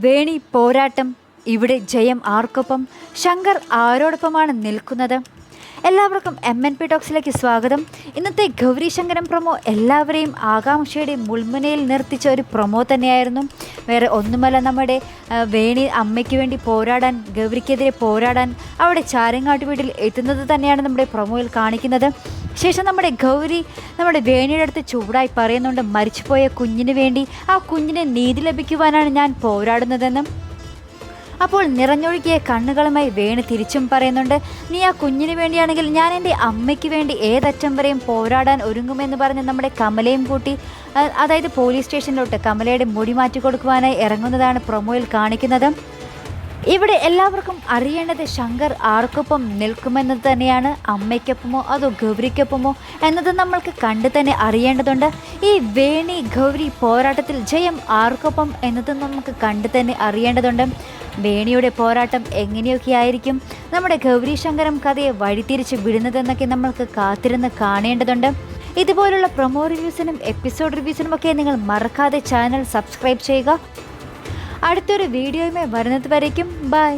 വേണി പോരാട്ടം. ഇവിടെ ജയം ആർക്കൊപ്പം? ശങ്കർ ആരോടൊപ്പമാണ് നിൽക്കുന്നത്? എല്ലാവർക്കും MNP ടോക്സിലേക്ക് സ്വാഗതം. ഇന്നത്തെ ഗൗരി ശങ്കരം പ്രൊമോ എല്ലാവരെയും ആകാംക്ഷയുടെ മുൾമുനയിൽ നിർത്തിച്ച ഒരു പ്രൊമോ തന്നെയായിരുന്നു. വേറെ ഒന്നുമല്ല, നമ്മുടെ വേണി അമ്മയ്ക്ക് വേണ്ടി പോരാടാൻ, ഗൗരിക്കെതിരെ പോരാടാൻ അവിടെ ചാരങ്ങാട്ട് വീട്ടിൽ എത്തുന്നത് തന്നെയാണ് നമ്മുടെ പ്രൊമോയിൽ കാണിക്കുന്നത്. ശേഷം നമ്മുടെ ഗൗരി നമ്മുടെ വേണിയുടെ അടുത്ത് ചൂടായി പറയുന്നുണ്ട്, മരിച്ചുപോയ കുഞ്ഞിന് വേണ്ടി, ആ കുഞ്ഞിന് നീതി ലഭിക്കുവാനാണ് ഞാൻ പോരാടുന്നതെന്നും. അപ്പോൾ നിറഞ്ഞൊഴുകിയ കണ്ണുകളുമായി വേണി തിരിച്ചും പറയുന്നുണ്ട്, നീ ആ കുഞ്ഞിന് വേണ്ടിയാണെങ്കിൽ ഞാൻ എൻ്റെ അമ്മയ്ക്ക് വേണ്ടി ഏതറ്റം വരെയും പോരാടാൻ ഒരുങ്ങുമെന്ന് പറഞ്ഞ് നമ്മുടെ കമലയും കൂട്ടി, അതായത് പോലീസ് സ്റ്റേഷനിലോട്ട് കമലയുടെ മുടി മാറ്റി കൊടുക്കുവാനായി ഇറങ്ങുന്നതാണ് പ്രൊമോയിൽ കാണിക്കുന്നത്. ഇവിടെ എല്ലാവർക്കും അറിയേണ്ടത് ശങ്കർ ആർക്കൊപ്പം നിൽക്കുമെന്നത് തന്നെയാണ്. അമ്മയ്ക്കൊപ്പമോ അതോ ഗൗരിക്കൊപ്പമോ എന്നത് നമ്മൾക്ക് കണ്ടു തന്നെ അറിയേണ്ടതുണ്ട്. ഈ വേണി ഗൗരി പോരാട്ടത്തിൽ ജയം ആർക്കൊപ്പം എന്നത് നമുക്ക് കണ്ടു തന്നെ അറിയേണ്ടതുണ്ട്. വേണിയുടെ പോരാട്ടം എങ്ങനെയൊക്കെ ആയിരിക്കും നമ്മുടെ ഗൗരി ശങ്കരം കഥയെ വഴിതിരിച്ച് വിടുന്നതെന്നൊക്കെ നമ്മൾക്ക് കാത്തിരുന്ന് കാണേണ്ടതുണ്ട്. ഇതുപോലുള്ള പ്രൊമോ റിവ്യൂസിനും എപ്പിസോഡ് റിവ്യൂസിനുമൊക്കെ നിങ്ങൾ മറക്കാതെ ചാനൽ സബ്സ്ക്രൈബ് ചെയ്യുക. അടുത്തൊരു വീഡിയോയുമായി വരുന്നത് വരയ്ക്കും ബൈ.